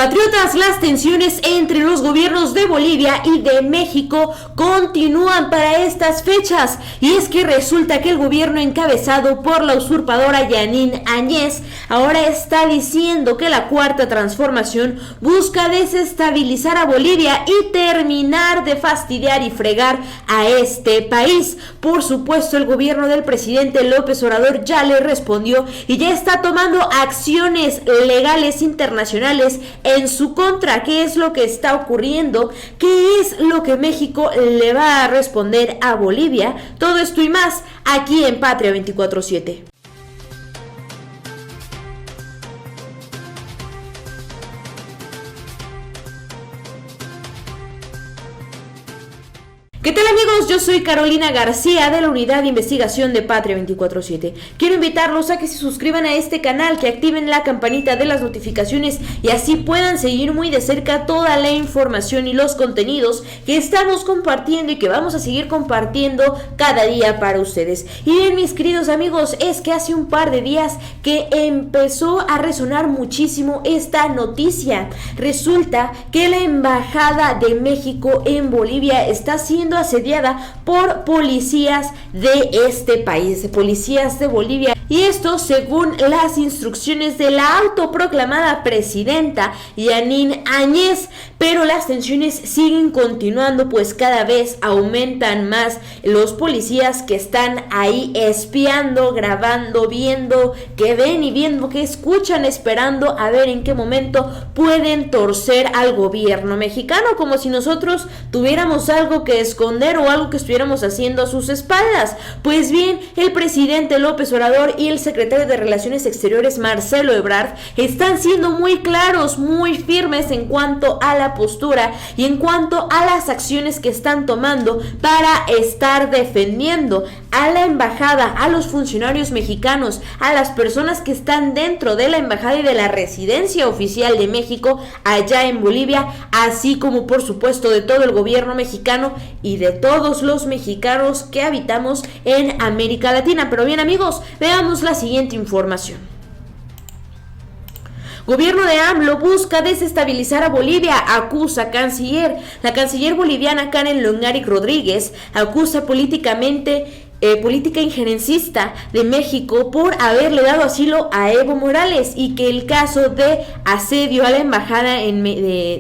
Patriotas, las tensiones entre los gobiernos de Bolivia y de México continúan para estas fechas, y es que resulta que el gobierno encabezado por la usurpadora Jeanine Áñez ahora está diciendo que la Cuarta Transformación busca desestabilizar a Bolivia y terminar de fastidiar y fregar a este país. Por supuesto, el gobierno del presidente López Obrador ya le respondió y ya está tomando acciones legales internacionales en su contra. ¿Qué es lo que está ocurriendo? ¿Qué es lo que México le va a responder a Bolivia? Todo esto y más aquí en Patria 24/7. ¿Qué tal, amigos? Yo soy Carolina García de la Unidad de Investigación de Patria 24/7. Quiero invitarlos a que se suscriban a este canal, que activen la campanita de las notificaciones y así puedan seguir muy de cerca toda la información y los contenidos que estamos compartiendo y que vamos a seguir compartiendo cada día para ustedes. Y bien, mis queridos amigos, es que hace un par de días que empezó a resonar muchísimo esta noticia. Resulta que la Embajada de México en Bolivia está siendo asediada por policías de este país, policías de Bolivia, y esto según las instrucciones de la autoproclamada presidenta Jeanine Áñez. Pero las tensiones siguen continuando, pues cada vez aumentan más los policías que están ahí espiando, grabando, viendo, que ven y viendo, que escuchan, esperando a ver en qué momento pueden torcer al gobierno mexicano, como si nosotros tuviéramos algo que esconder o algo que estuviéramos haciendo a sus espaldas. Pues bien, el presidente López Obrador y el secretario de Relaciones Exteriores Marcelo Ebrard están siendo muy claros, muy firmes en cuanto a la postura y en cuanto a las acciones que están tomando para estar defendiendo a la embajada, a los funcionarios mexicanos, a las personas que están dentro de la embajada y de la residencia oficial de México allá en Bolivia, así como por supuesto de todo el gobierno mexicano y de todos los mexicanos que habitamos en América Latina. Pero bien, amigos, veamos la siguiente información. Gobierno de AMLO busca desestabilizar a Bolivia, acusa canciller. La canciller boliviana Karen Longaric Rodríguez acusa política injerencista de México por haberle dado asilo a Evo Morales, y que el caso de asedio a la embajada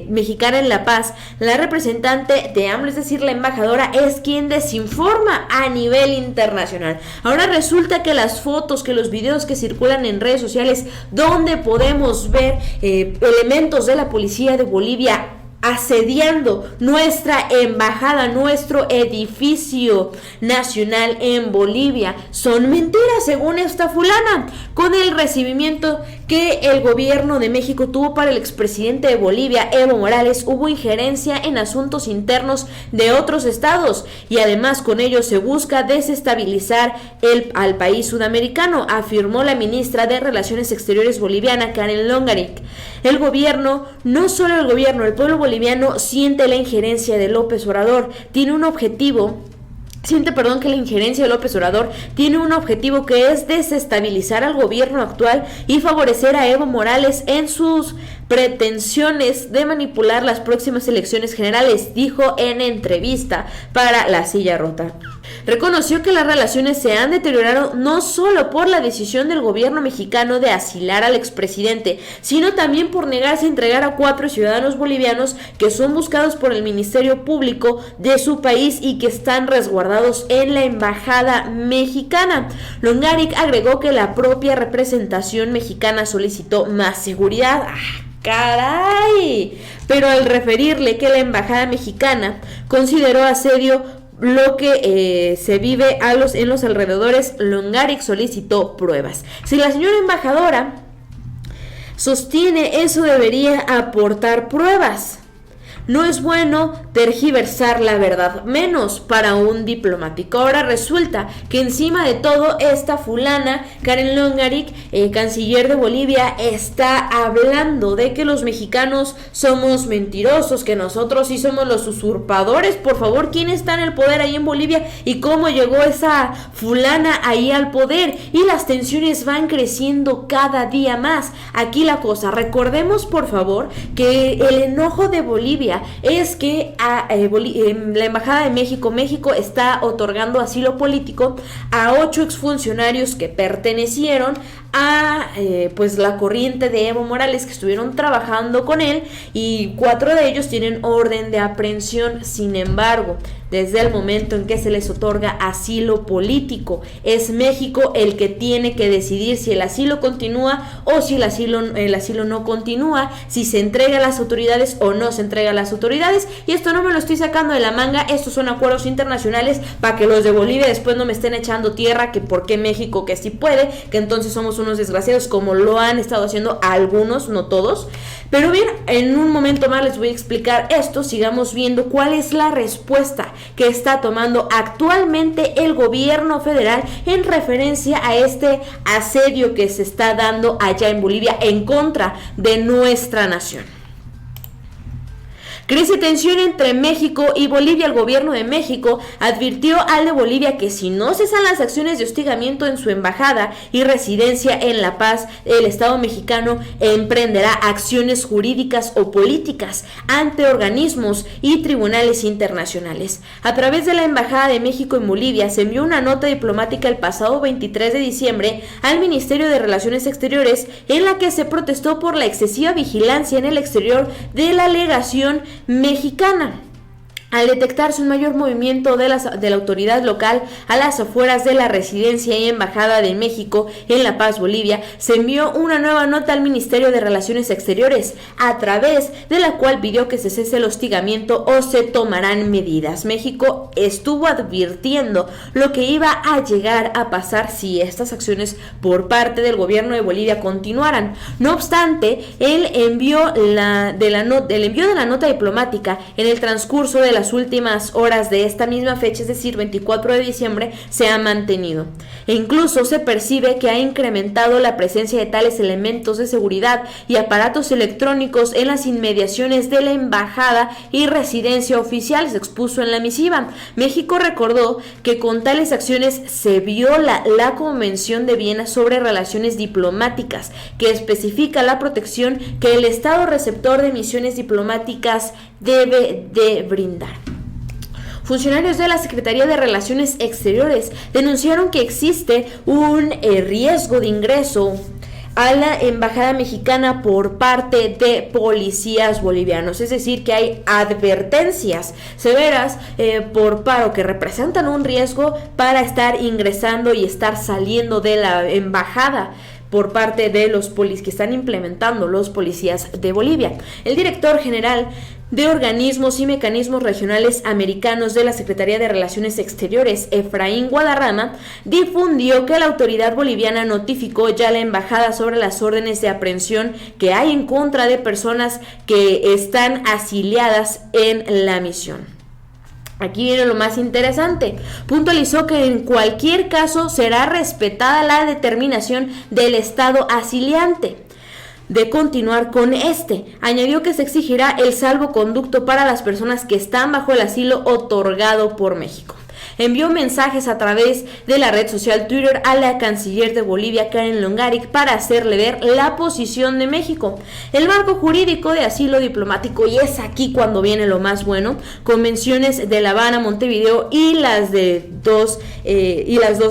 mexicana en La Paz, la representante de AMLO, es decir, la embajadora, es quien desinforma a nivel internacional. Ahora resulta que las fotos, que los videos que circulan en redes sociales, donde podemos ver elementos de la policía de Bolivia asediando nuestra embajada, nuestro edificio nacional en Bolivia, son mentiras, según esta fulana. Con el recibimiento que el gobierno de México tuvo para el expresidente de Bolivia, Evo Morales, hubo injerencia en asuntos internos de otros estados, y además con ello se busca desestabilizar al país sudamericano, afirmó la ministra de Relaciones Exteriores boliviana, Karen Longaric. El gobierno, no solo el gobierno, el pueblo boliviano siente la injerencia de López Obrador, que la injerencia de López Obrador tiene un objetivo, que es desestabilizar al gobierno actual y favorecer a Evo Morales en sus pretensiones de manipular las próximas elecciones generales, dijo en entrevista para La Silla Rota. Reconoció que las relaciones se han deteriorado no solo por la decisión del gobierno mexicano de asilar al expresidente, sino también por negarse a entregar a 4 ciudadanos bolivianos que son buscados por el Ministerio Público de su país y que están resguardados en la embajada mexicana. Longaric agregó que la propia representación mexicana solicitó más seguridad. ¡Caray! Pero al referirle que la embajada mexicana consideró asedio lo que se vive en los alrededores, Longaric solicitó pruebas. Si la señora embajadora sostiene eso, debería aportar pruebas. no es bueno tergiversar la verdad, menos para un diplomático. Ahora resulta que encima de todo, esta fulana, Karen Longarik, canciller de Bolivia, está hablando de que los mexicanos somos mentirosos, que nosotros sí somos los usurpadores. Por favor, ¿quién está en el poder ahí en Bolivia y cómo llegó esa fulana ahí al poder? Y las tensiones van creciendo cada día más. Aquí la cosa, recordemos por favor que el enojo de Bolivia es que la embajada de México está otorgando asilo político a 8 exfuncionarios que pertenecieron a pues la corriente de Evo Morales, que estuvieron trabajando con él, y 4 de ellos tienen orden de aprehensión. Sin embargo, desde el momento en que se les otorga asilo político, es México el que tiene que decidir si el asilo continúa o si el asilo no continúa, si se entrega a las autoridades o no se entrega a las autoridades. Y esto no me lo estoy sacando de la manga, estos son acuerdos internacionales, para que los de Bolivia después no me estén echando tierra que por qué México que sí puede, que entonces somos unos desgraciados, como lo han estado haciendo algunos, no todos. Pero bien, en un momento más les voy a explicar esto. Sigamos viendo cuál es la respuesta que está tomando actualmente el gobierno federal en referencia a este asedio que se está dando allá en Bolivia en contra de nuestra nación. Crece tensión entre México y Bolivia. El gobierno de México advirtió al de Bolivia que si no cesan las acciones de hostigamiento en su embajada y residencia en La Paz, el Estado mexicano emprenderá acciones jurídicas o políticas ante organismos y tribunales internacionales. A través de la Embajada de México en Bolivia se envió una nota diplomática el pasado 23 de diciembre al Ministerio de Relaciones Exteriores en la que se protestó por la excesiva vigilancia en el exterior de la legación mexicana. Al detectarse un mayor movimiento de la autoridad local a las afueras de la residencia y embajada de México en La Paz, Bolivia, se envió una nueva nota al Ministerio de Relaciones Exteriores, a través de la cual pidió que se cese el hostigamiento o se tomarán medidas. México estuvo advirtiendo lo que iba a llegar a pasar si estas acciones por parte del gobierno de Bolivia continuaran. No obstante, el envío de la nota diplomática en el transcurso de las últimas horas de esta misma fecha, es decir, 24 de diciembre, se ha mantenido. E incluso se percibe que ha incrementado la presencia de tales elementos de seguridad y aparatos electrónicos en las inmediaciones de la embajada y residencia oficial, se expuso en la misiva. México recordó que con tales acciones se viola la Convención de Viena sobre Relaciones Diplomáticas, que especifica la protección que el Estado receptor de misiones diplomáticas debe de brindar. Funcionarios de la Secretaría de Relaciones Exteriores denunciaron que existe un riesgo de ingreso a la embajada mexicana por parte de policías bolivianos, es decir, que hay advertencias severas por paro que representan un riesgo para estar ingresando y estar saliendo de la embajada por parte de los que están implementando los policías de Bolivia. El director general de Organismos y Mecanismos Regionales Americanos de la Secretaría de Relaciones Exteriores, Efraín Guadarrama, difundió que la autoridad boliviana notificó ya a la embajada sobre las órdenes de aprehensión que hay en contra de personas que están asiliadas en la misión. Aquí viene lo más interesante. Puntualizó que en cualquier caso será respetada la determinación del Estado asiliante de continuar con este. Añadió que se exigirá el salvoconducto para las personas que están bajo el asilo otorgado por México. Envió mensajes a través de la red social Twitter a la canciller de Bolivia, Karen Longarik, para hacerle ver la posición de México. El marco jurídico de asilo diplomático, y es aquí cuando viene lo más bueno, convenciones de La Habana, Montevideo y las dos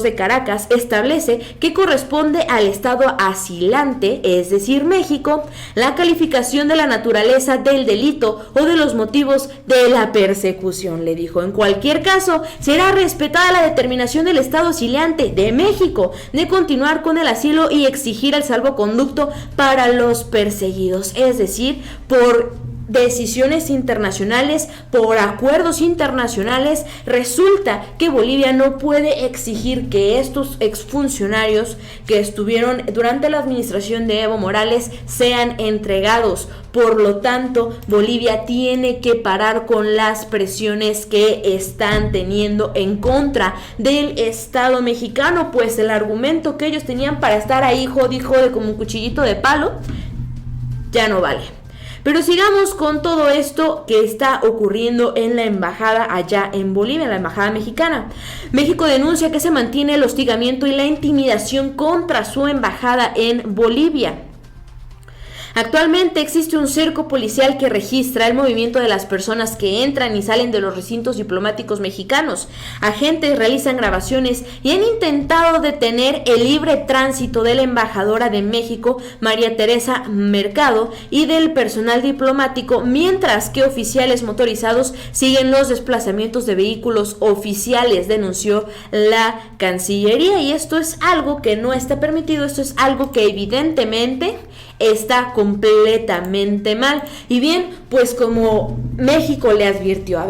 de Caracas, establece que corresponde al Estado asilante, es decir, México, la calificación de la naturaleza del delito o de los motivos de la persecución. Le dijo, en cualquier caso, será respetada la determinación del Estado asiliante de México de continuar con el asilo y exigir el salvoconducto para los perseguidos, es decir, por decisiones internacionales, por acuerdos internacionales, resulta que Bolivia no puede exigir que estos exfuncionarios que estuvieron durante la administración de Evo Morales sean entregados. Por lo tanto, Bolivia tiene que parar con las presiones que están teniendo en contra del Estado mexicano, pues el argumento que ellos tenían para estar ahí jode como un cuchillito de palo ya no vale. Pero sigamos con todo esto que está ocurriendo en la embajada allá en Bolivia, en la embajada mexicana. México denuncia que se mantiene el hostigamiento y la intimidación contra su embajada en Bolivia. Actualmente existe un cerco policial que registra el movimiento de las personas que entran y salen de los recintos diplomáticos mexicanos. Agentes realizan grabaciones y han intentado detener el libre tránsito de la embajadora de México, María Teresa Mercado, y del personal diplomático, mientras que oficiales motorizados siguen los desplazamientos de vehículos oficiales, denunció la Cancillería. Y esto es algo que no está permitido, esto es algo que evidentemente está completamente mal. Y bien, pues como México le advirtió, a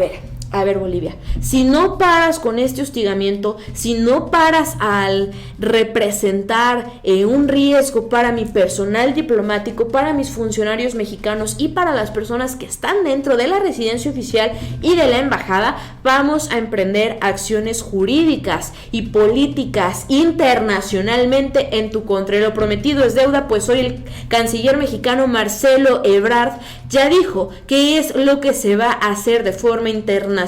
ver Bolivia, si no paras con este hostigamiento, si no paras al representar un riesgo para mi personal diplomático, para mis funcionarios mexicanos y para las personas que están dentro de la residencia oficial y de la embajada, vamos a emprender acciones jurídicas y políticas internacionalmente en tu contra. Y lo prometido es deuda, pues hoy el canciller mexicano Marcelo Ebrard ya dijo que es lo que se va a hacer de forma internacional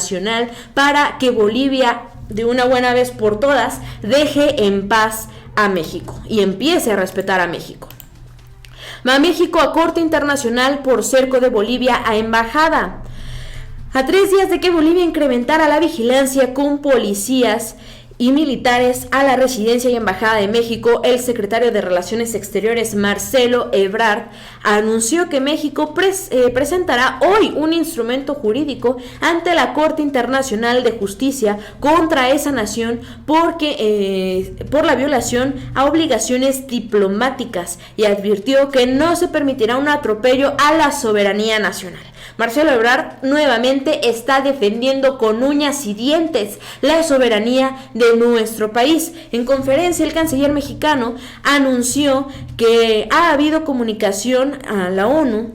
para que Bolivia, de una buena vez por todas, deje en paz a México y empiece a respetar a México. Va México a corte internacional por cerco de Bolivia a embajada. A 3 días de que Bolivia incrementara la vigilancia con policías y militares a la residencia y embajada de México, el secretario de Relaciones Exteriores Marcelo Ebrard anunció que México presentará hoy un instrumento jurídico ante la Corte Internacional de Justicia contra esa nación por la violación a obligaciones diplomáticas, y advirtió que no se permitirá un atropello a la soberanía nacional. Marcelo Ebrard nuevamente está defendiendo con uñas y dientes la soberanía de nuestro país. En conferencia, el canciller mexicano anunció que ha habido comunicación a la ONU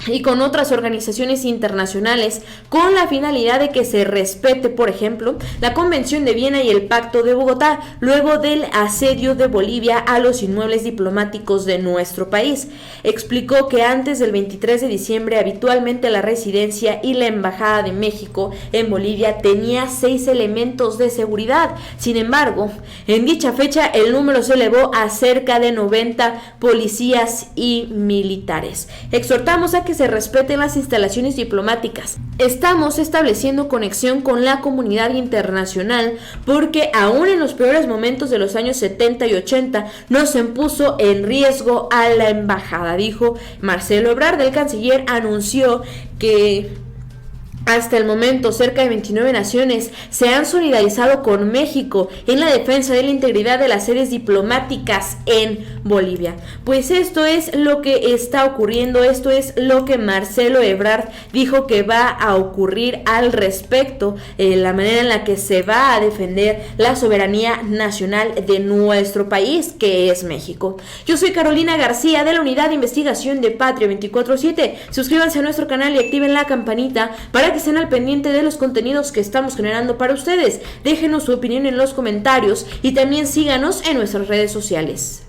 y con otras organizaciones internacionales con la finalidad de que se respete, por ejemplo, la Convención de Viena y el Pacto de Bogotá, luego del asedio de Bolivia a los inmuebles diplomáticos de nuestro país. Explicó que antes del 23 de diciembre habitualmente la residencia y la embajada de México en Bolivia tenía 6 elementos de seguridad. Sin embargo, en dicha fecha el número se elevó a cerca de 90 policías y militares. Exhortamos a que se respeten las instalaciones diplomáticas. Estamos estableciendo conexión con la comunidad internacional porque aún en los peores momentos de los años 70 y 80 no se puso en riesgo a la embajada, dijo Marcelo Ebrard. El canciller anunció que hasta el momento, cerca de 29 naciones se han solidarizado con México en la defensa de la integridad de las sedes diplomáticas en Bolivia. Pues esto es lo que está ocurriendo, esto es lo que Marcelo Ebrard dijo que va a ocurrir al respecto, la manera en la que se va a defender la soberanía nacional de nuestro país, que es México. Yo soy Carolina García de la Unidad de Investigación de Patria 24/7. Suscríbanse a nuestro canal y activen la campanita para que estén al pendiente de los contenidos que estamos generando para ustedes. Déjenos su opinión en los comentarios y también síganos en nuestras redes sociales.